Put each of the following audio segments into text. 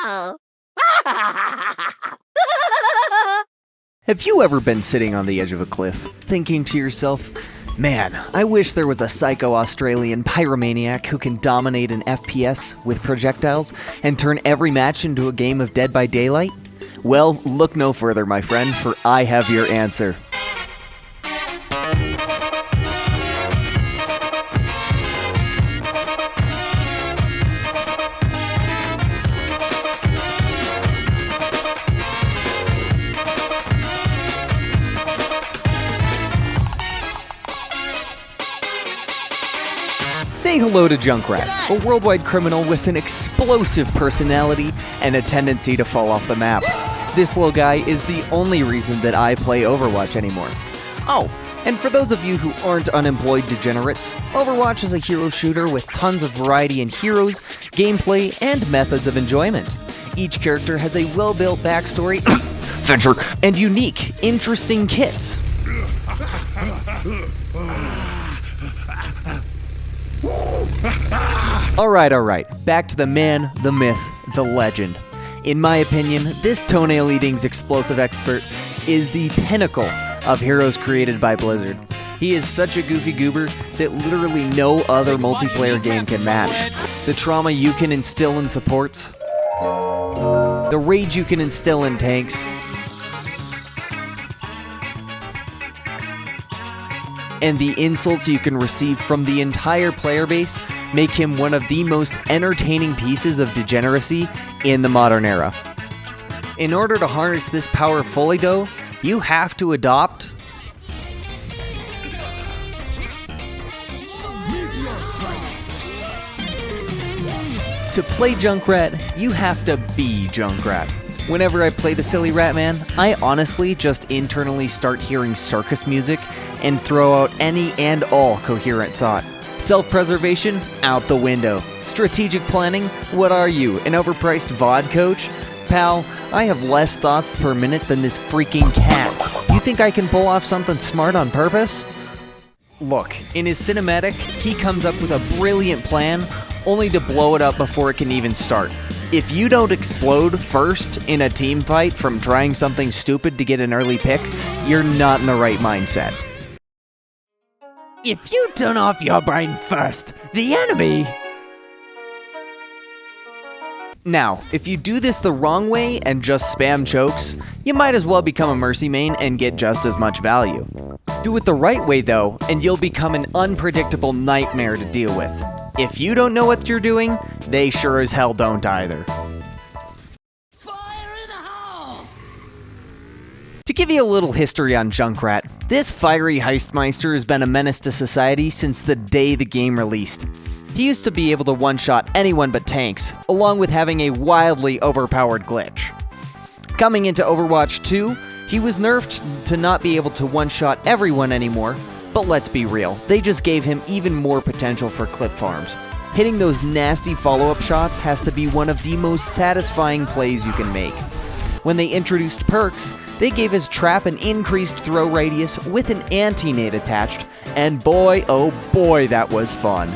Have you ever been sitting on the edge of a cliff, thinking to yourself, man, I wish there was a psycho Australian pyromaniac who can dominate an FPS with projectiles and turn every match into a game of Dead by Daylight? Well, look no further, my friend, for I have your answer. Say hello to Junkrat, a worldwide criminal with an explosive personality and a tendency to fall off the map. This little guy is the only reason that I play Overwatch anymore. Oh, and for those of you who aren't unemployed degenerates, Overwatch is a hero shooter with tons of variety in heroes, gameplay, and methods of enjoyment. Each character has a well-built backstory and unique, interesting kits. Alright, back to the man, the myth, the legend. In my opinion, this toenail eating's explosive expert is the pinnacle of heroes created by Blizzard. He is such a goofy goober that literally no other multiplayer game can match. The trauma you can instill in supports, the rage you can instill in tanks, and the insults you can receive from the entire player base make him one of the most entertaining pieces of degeneracy in the modern era. In order to harness this power fully though, you have to adopt To play Junkrat, you have to be Junkrat. Whenever I play the silly rat man, I honestly just internally start hearing circus music and throw out any and all coherent thought. Self-preservation? Out the window. Strategic planning? What are you, an overpriced VOD coach? Pal, I have less thoughts per minute than this freaking cat. You think I can pull off something smart on purpose? Look, in his cinematic, he comes up with a brilliant plan, only to blow it up before it can even start. If you don't explode first in a team fight from trying something stupid to get an early pick, you're not in the right mindset. If you turn off your brain first, the enemy... Now, if you do this the wrong way and just spam chokes, you might as well become a Mercy main and get just as much value. Do it the right way though, and you'll become an unpredictable nightmare to deal with. If you don't know what you're doing, they sure as hell don't either. Fire in the hole! To give you a little history on Junkrat, this fiery heistmeister has been a menace to society since the day the game released. He used to be able to one-shot anyone but tanks, along with having a wildly overpowered glitch. Coming into Overwatch 2, he was nerfed to not be able to one-shot everyone anymore, but let's be real, they just gave him even more potential for clip farms. Hitting those nasty follow-up shots has to be one of the most satisfying plays you can make. When they introduced perks, they gave his trap an increased throw radius with an anti-nade attached, and boy oh boy that was fun.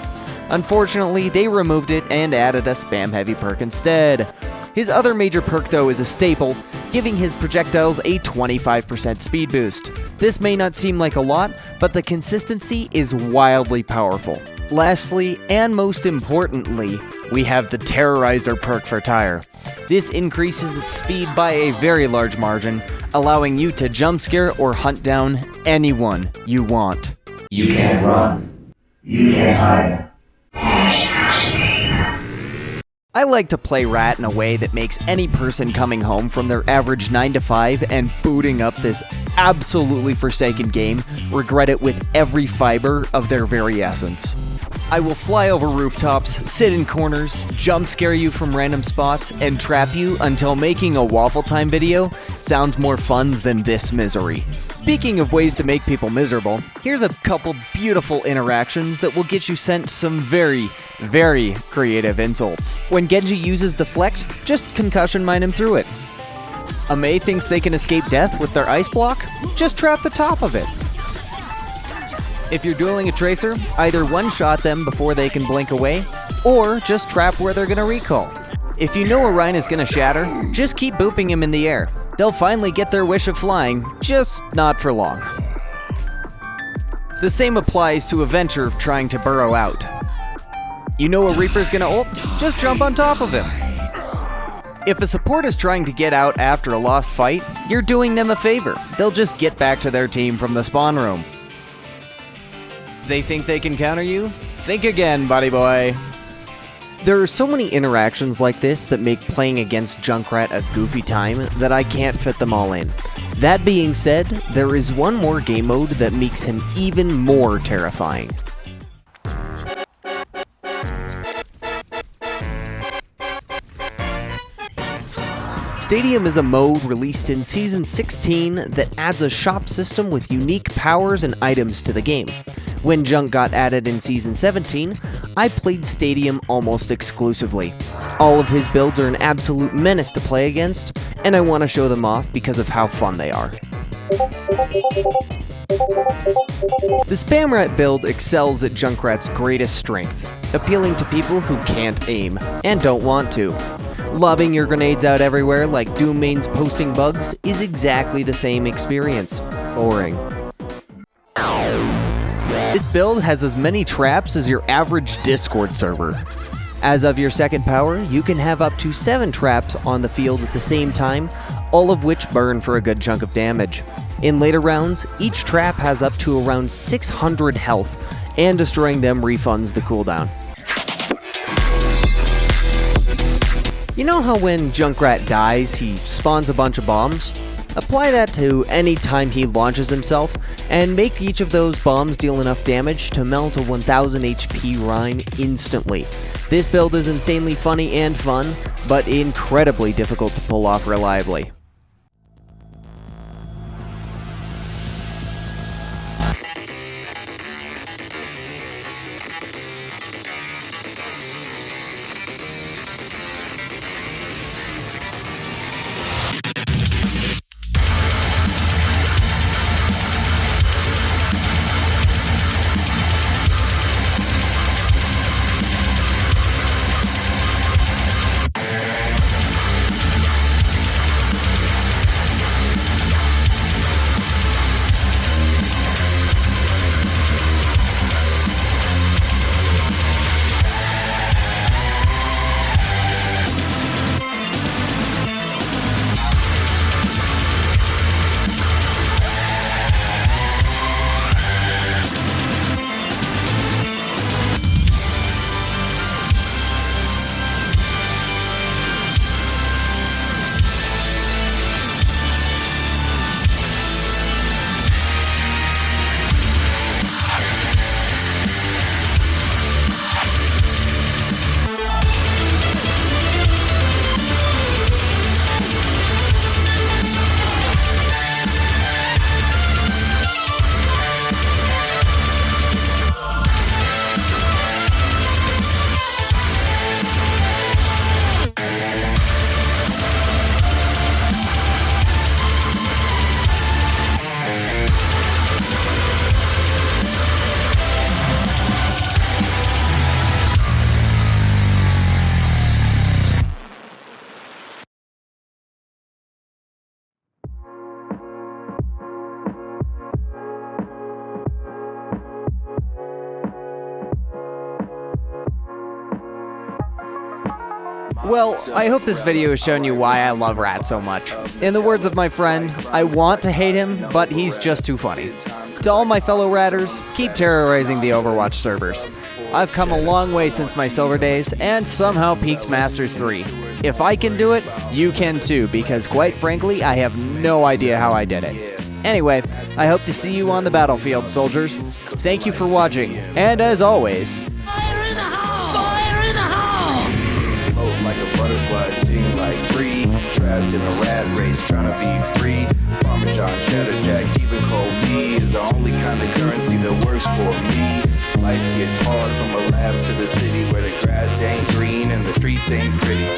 Unfortunately, they removed it and added a spam-heavy perk instead. His other major perk though is a staple, giving his projectiles a 25% speed boost. This may not seem like a lot, but the consistency is wildly powerful. Lastly, and most importantly, we have the Terrorizer perk for Tyre. This increases its speed by a very large margin, allowing you to jump scare or hunt down anyone you want. You can't run. You can't hide. I like to play Rat in a way that makes any person coming home from their average 9 to 5 and booting up this absolutely forsaken game regret it with every fiber of their very essence. I will fly over rooftops, sit in corners, jump scare you from random spots, and trap you until making a Waffle Time video sounds more fun than this misery. Speaking of ways to make people miserable, here's a couple beautiful interactions that will get you sent some very, very creative insults. When Genji uses Deflect, just concussion mine him through it. A Mei thinks they can escape death with their ice block? Just trap the top of it. If you're dueling a Tracer, either one-shot them before they can blink away, or just trap where they're gonna recall. If you know a Rhine is gonna shatter, just keep booping him in the air. They'll finally get their wish of flying, just not for long. The same applies to a Venture trying to burrow out. You know a Reaper's gonna ult? Just jump on top of him. If a support is trying to get out after a lost fight, you're doing them a favor. They'll just get back to their team from the spawn room. They think they can counter you? Think again, buddy boy. There are so many interactions like this that make playing against Junkrat a goofy time that I can't fit them all in. That being said, there is one more game mode that makes him even more terrifying. Stadium is a mode released in Season 16 that adds a shop system with unique powers and items to the game. When Junk got added in Season 17, I played Stadium almost exclusively. All of his builds are an absolute menace to play against, and I want to show them off because of how fun they are. The Spam Rat build excels at Junkrat's greatest strength, appealing to people who can't aim and don't want to. Lobbing your grenades out everywhere like Doom mains posting bugs is exactly the same experience. Boring. This build has as many traps as your average Discord server. As of your second power, you can have up to 7 traps on the field at the same time, all of which burn for a good chunk of damage. In later rounds, each trap has up to around 600 health, and destroying them refunds the cooldown. You know how when Junkrat dies, he spawns a bunch of bombs? Apply that to any time he launches himself, and make each of those bombs deal enough damage to melt a 1000 HP Rhine instantly. This build is insanely funny and fun, but incredibly difficult to pull off reliably. Well, I hope this video has shown you why I love Rat so much. In the words of my friend, I want to hate him, but he's just too funny. To all my fellow Ratters, keep terrorizing the Overwatch servers. I've come a long way since my silver days, and somehow peaked Masters 3. If I can do it, you can too, because quite frankly, I have no idea how I did it. Anyway, I hope to see you on the battlefield, soldiers. Thank you for watching, and as always... Fire in the hole! Fire in the hole! Float like a butterfly, sting like free. Trapped in a rat race, trying to be free. Parmesan, cheddar jack, even cold me is the only kind of currency that works for me. Life gets hard from a lab to the city where the grass ain't green and the streets ain't pretty.